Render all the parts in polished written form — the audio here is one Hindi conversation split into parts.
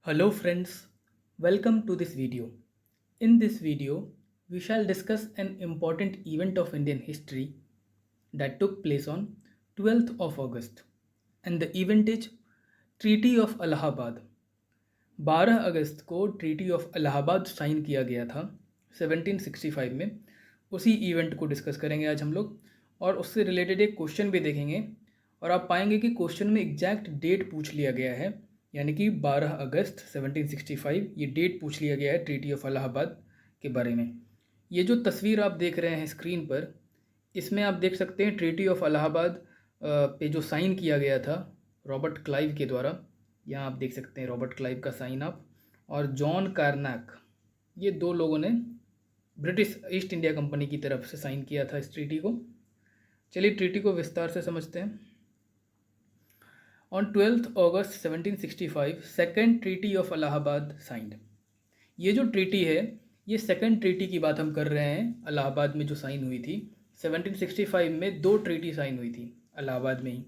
Hello friends, welcome to this video. In this video, we shall discuss an important event of Indian history that took place on 12th of August, and the event is Treaty of Allahabad. 12 अगस्त को ट्रीटी ऑफ इलाहाबाद साइन किया गया था 1765 में। उसी इवेंट को डिस्कस करेंगे आज हम लोग और उससे रिलेटेड एक क्वेश्चन भी देखेंगे और आप पाएंगे कि क्वेश्चन में एग्जैक्ट डेट पूछ लिया गया है, यानी कि 12 अगस्त 1765 ये डेट पूछ लिया गया है ट्रीटी ऑफ इलाहाबाद के बारे में। ये जो तस्वीर आप देख रहे हैं स्क्रीन पर, इसमें आप देख सकते हैं ट्रीटी ऑफ इलाहाबाद पे जो साइन किया गया था रॉबर्ट क्लाइव के द्वारा। यहाँ आप देख सकते हैं रॉबर्ट क्लाइव का साइन आप, और जॉन कार्नैक, ये दो लोगों ने ब्रिटिश ईस्ट इंडिया कंपनी की तरफ से साइन किया था इस ट्रीटी को। चलिए ट्रीटी को विस्तार से समझते हैं। On 12th August 1765 second treaty of Allahabad signed. ये जो ट्रीटी है ये सेकेंड ट्रीटी की बात हम कर रहे हैं। इलाहाबाद में जो साइन हुई थी 1765 में, दो ट्रीटी साइन हुई थी इलाहाबाद में ही।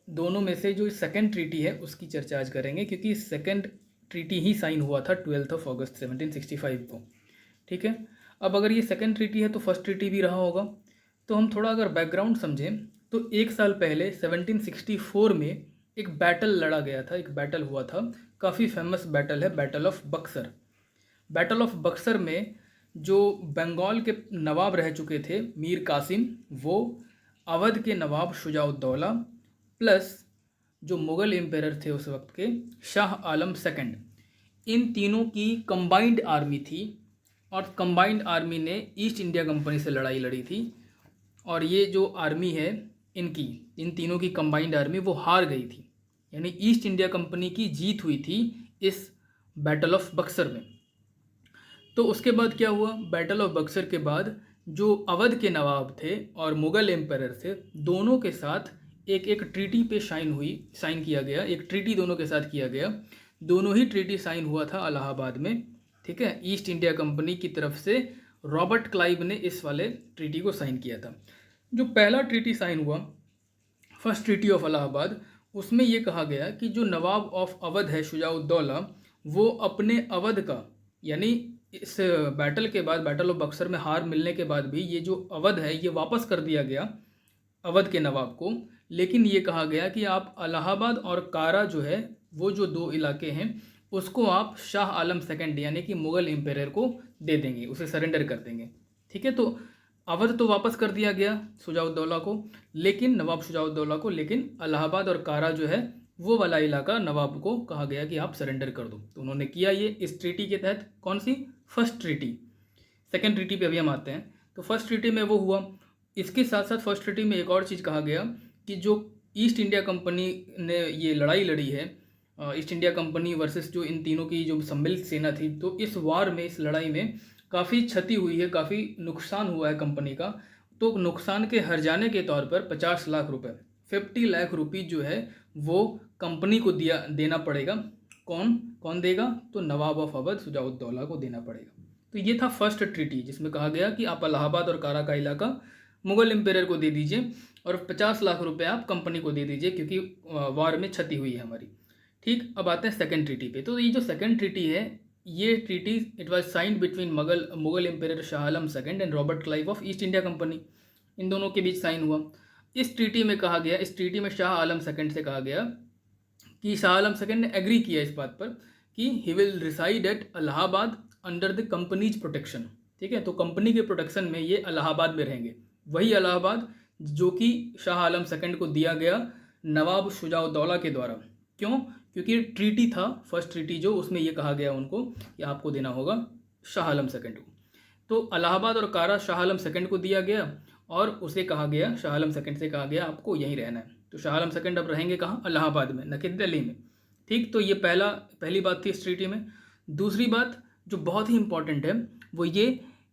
दोनों में से जो सेकेंड ट्रीटी है उसकी चर्चा आज करेंगे, क्योंकि सेकेंड ट्रीटी ही साइन हुआ था 12th ऑफ अगस्त 1765 को। ठीक है, अब अगर ये सेकेंड ट्रीटी है तो फर्स्ट ट्रीटी भी रहा होगा। तो हम थोड़ा अगर बैकग्राउंड समझें तो एक साल पहले 1764 में एक बैटल लड़ा गया था, एक बैटल हुआ था, काफ़ी फेमस बैटल है, battle of Buxar. Battle of Buxar में जो बंगाल के नवाब रह चुके थे मीर कासिम, वो अवध के नवाब शुजाउद्दौला प्लस जो मुग़ल एम्पेरर थे उस वक्त के शाह आलम सेकंड, इन तीनों की कंबाइंड आर्मी थी। और कंबाइंड आर्मी ने ईस्ट इंडिया कंपनी से लड़ाई लड़ी थी, और ये जो आर्मी है इनकी, इन तीनों की कंबाइंड आर्मी वो हार गई थी, यानी ईस्ट इंडिया कंपनी की जीत हुई थी इस बैटल ऑफ बक्सर में। तो उसके बाद क्या हुआ, बैटल ऑफ बक्सर के बाद जो अवध के नवाब थे और मुग़ल एम्पेरर थे, दोनों के साथ एक एक ट्रीटी पे साइन किया गया, एक ट्रीटी दोनों के साथ किया गया। दोनों ही ट्रीटी साइन हुआ था इलाहाबाद में। ठीक है, ईस्ट इंडिया कंपनी की तरफ से रॉबर्ट क्लाइव ने इस वाले ट्रीटी को साइन किया था। जो पहला ट्रीटी साइन हुआ, फर्स्ट ट्रीटी ऑफ इलाहाबाद, उसमें यह कहा गया कि जो नवाब ऑफ अवध है शुजाउद्दौला, वो अपने अवध का, यानी इस बैटल के बाद, बैटल ऑफ बक्सर में हार मिलने के बाद भी ये जो अवध है ये वापस कर दिया गया अवध के नवाब को। लेकिन ये कहा गया कि आप इलाहाबाद और कारा जो है, वो जो दो इलाके हैं, उसको आप शाह आलम सेकंड यानी कि मुग़ल एम्पेरर को दे देंगे, उसे सरेंडर कर देंगे। ठीक है, तो अवध तो वापस कर दिया गया शुजाउद्दौला को, लेकिन नवाब शुजाउद्दौला को, लेकिन इलाहाबाद और कारा जो है वो वाला इलाका नवाब को कहा गया कि आप सरेंडर कर दो। तो उन्होंने किया ये इस ट्रीटी के तहत। कौन सी? First treaty. सेकेंड ट्रीटी पे अभी हम आते हैं। तो फर्स्ट ट्रीटी में वो हुआ। इसके साथ साथ फर्स्ट ट्रीटी में एक और चीज़ कहा गया कि जो ईस्ट इंडिया कंपनी ने ये लड़ाई लड़ी है, ईस्ट इंडिया कंपनी वर्सेस जो इन तीनों की जो सम्मिलित सेना थी, तो इस वार में, इस लड़ाई में काफ़ी क्षति हुई है, काफ़ी नुकसान हुआ है कंपनी का। तो नुकसान के हर्जाने के तौर पर 50 लाख रुपए, 50 लाख रुपीज़ जो है वो कंपनी को देना पड़ेगा। कौन कौन देगा? तो नवाब ऑफ अवध शुजाउद्दौला को देना पड़ेगा। तो ये था फर्स्ट ट्रीटी, जिसमें कहा गया कि आप इलाहाबाद और कारा का इलाका मुग़ल एम्पेरर को दे दीजिए और 50 लाख रुपए आप कंपनी को दे दीजिए, क्योंकि वार में क्षति हुई है हमारी। ठीक, अब आते हैं सेकंड ट्रीटी पे। तो ये जो सेकंड ट्रीटी है, ये treaty it was signed between Mughal emperor Shah Alam second and Robert Clive of East India Company. इन दोनों के बीच साइन हुआ। इस ट्रीटी में कहा गया, इस ट्रीटी में शाह आलम सेकंड से कहा गया कि शाह आलम सेकंड ने एग्री किया इस बात पर कि he will reside at Allahabad under the company's protection. ठीक है, तो कंपनी के प्रोटेक्शन में ये इलाहाबाद में रहेंगे, वही इलाहाबाद जो कि शाह आलम सेकंड को दिया गया नवाब शुजाउद्दौला के द्वारा। क्यों? क्योंकि ट्रीटी था, फर्स्ट ट्रीटी जो, उसमें ये कहा गया उनको कि आपको देना होगा शाह आलम सेकंड को। तो इलाहाबाद और कारा शाह आलम सेकंड को दिया गया, और उसे कहा गया, शाह आलम सेकंड से कहा गया आपको यहीं रहना है। तो शाह आलम सेकंड अब रहेंगे कहाँ? इलाहाबाद में, न कि दिल्ली में। ठीक, तो ये पहली बात थी इस ट्रीटी में। दूसरी बात जो बहुत ही इंपॉर्टेंट है वो ये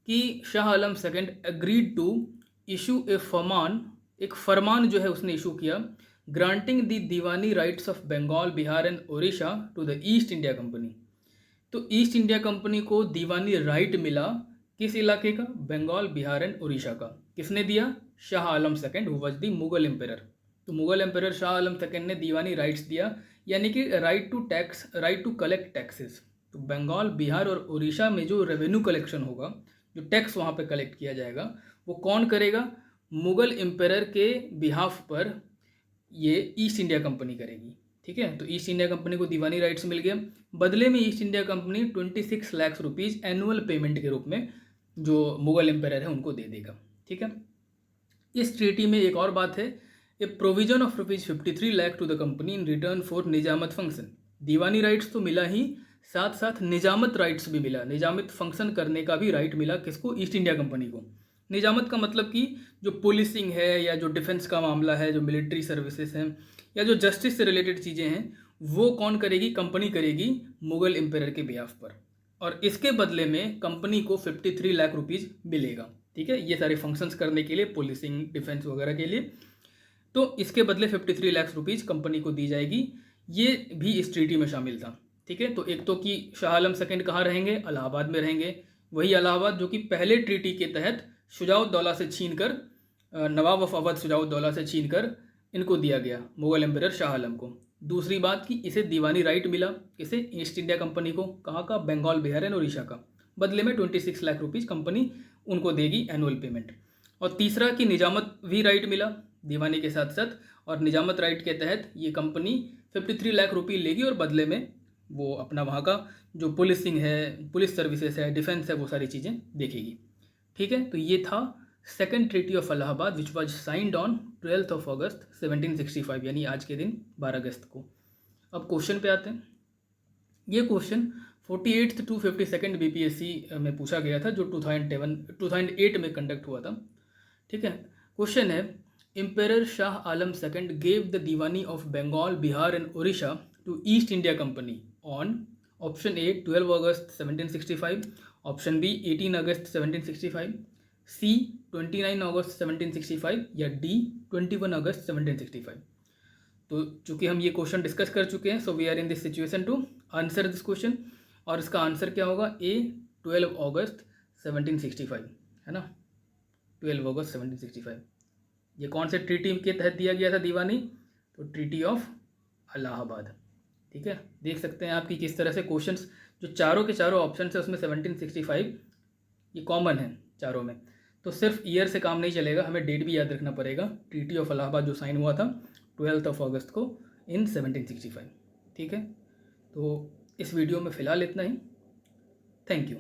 कि Shah Alam second agreed to issue a farman, एक फरमान जो है उसने इशू किया, granting the diwani rights of Bengal, Bihar and Orissa to the East India Company. तो ईस्ट इंडिया कंपनी को दीवानी राइट मिला, किस इलाके का? बंगाल, बिहार एंड उड़ीसा का। किसने दिया? Shah Alam second, who was the Mughal emperor. तो मुगल एम्पेरर शाह आलम सेकंड ने दीवानी राइट्स दिया यानी कि right to tax, right to collect taxes. तो बंगाल, बिहार और उड़ीसा में जो रेवेन्यू कलेक्शन होगा, जो टैक्स वहाँ पे कलेक्ट किया जाएगा, वो कौन करेगा? मुगल एम्पायर के बिहाफ पर ये ईस्ट इंडिया कंपनी करेगी। ठीक है, तो ईस्ट इंडिया कंपनी को दीवानी राइट्स मिल गया। बदले में east India company 26 lakh rupees annual payment के रूप में जो मुगल एम्पायर है उनको दे देगा। ठीक है, इस ट्रीटी में एक और बात है, a provision of ₹53 lakh to the company in return for Nizamat function. Diwani rights तो मिला ही, साथ साथ निजामत राइट्स भी मिला, निजामत फंक्शन करने का भी राइट मिला। किसको? ईस्ट इंडिया कंपनी को। निजामत का मतलब कि जो पुलिसिंग है या जो डिफेंस का मामला है, जो मिलिट्री सर्विसेज हैं या जो जस्टिस से रिलेटेड चीज़ें हैं, वो कौन करेगी? कंपनी करेगी मुगल एम्पायर के बिहाफ पर, और इसके बदले में कंपनी को 53 लाख रुपीज़ मिलेगा। ठीक है, ये सारे फंक्शंस करने के लिए, पुलिसिंग, डिफेंस वगैरह के लिए। तो इसके बदले 53 लाख रुपीज़ कंपनी को दी जाएगी। ये भी इस ट्रीटी में शामिल था। ठीक है, तो एक तो कि शाह आलम सेकंड कहाँ रहेंगे? इलाहाबाद में रहेंगे। वही इलाहाबाद जो कि पहले ट्रीटी के तहत शुजाउद्दौला से छीनकर, नवाब ऑफ अवध शुजाउद्दौला से छीनकर इनको दिया गया, मुगल एम्पायर शाह आलम को। दूसरी बात कि इसे दीवानी राइट मिला, किसे? ईस्ट इंडिया कंपनी को। कहाँ का? बंगाल, बिहार एंड उड़ीसा का। बदले में 26 लाख रुपीज़ कंपनी उनको देगी एनुअल पेमेंट। और तीसरा कि निजामत भी राइट मिला दीवानी के साथ साथ, और निजामत राइट के तहत ये कंपनी 53 लाख रुपये लेगी और बदले में वो अपना वहाँ का जो पुलिसिंग है, पुलिस सर्विसेज है, डिफेंस है, वो सारी चीज़ें देखेगी। ठीक है, तो ये था second treaty of Allahabad which was signed on 12 August 1765, यानी आज के दिन 12 अगस्त को। अब क्वेश्चन पे आते हैं। ये question 48th to 52nd BPSC में पूछा गया था, जो 2008 में कंडक्ट हुआ था। ठीक है, क्वेश्चन है, emperor Shah Alam second gave the Diwani of Bengal, Bihar and Orissa to East India Company on option A 12 August 1765, option B 18 August 1765, C 29 August 1765 या डी 21 अगस्त 1765। तो चूंकि हम ये क्वेश्चन डिस्कस कर चुके हैं, so we are in this situation to answer this question, और इसका आंसर क्या होगा? ए 12 अगस्त 1765, है ना, 12 अगस्त 1765। ये कौन से ट्रीटी के तहत दिया गया था दीवानी? तो ट्रीटी ऑफ इलाहाबाद। ठीक है, देख सकते हैं आप कि किस तरह से क्वेश्चंस, जो चारों के चारों ऑप्शन है उसमें 1765 ये कॉमन है चारों में। तो सिर्फ ईयर से काम नहीं चलेगा, हमें डेट भी याद रखना पड़ेगा। ट्रीटी ऑफ इलाहाबाद जो साइन हुआ था 12 अगस्त को इन 1765। ठीक है, तो इस वीडियो में फ़िलहाल इतना ही। Thank you.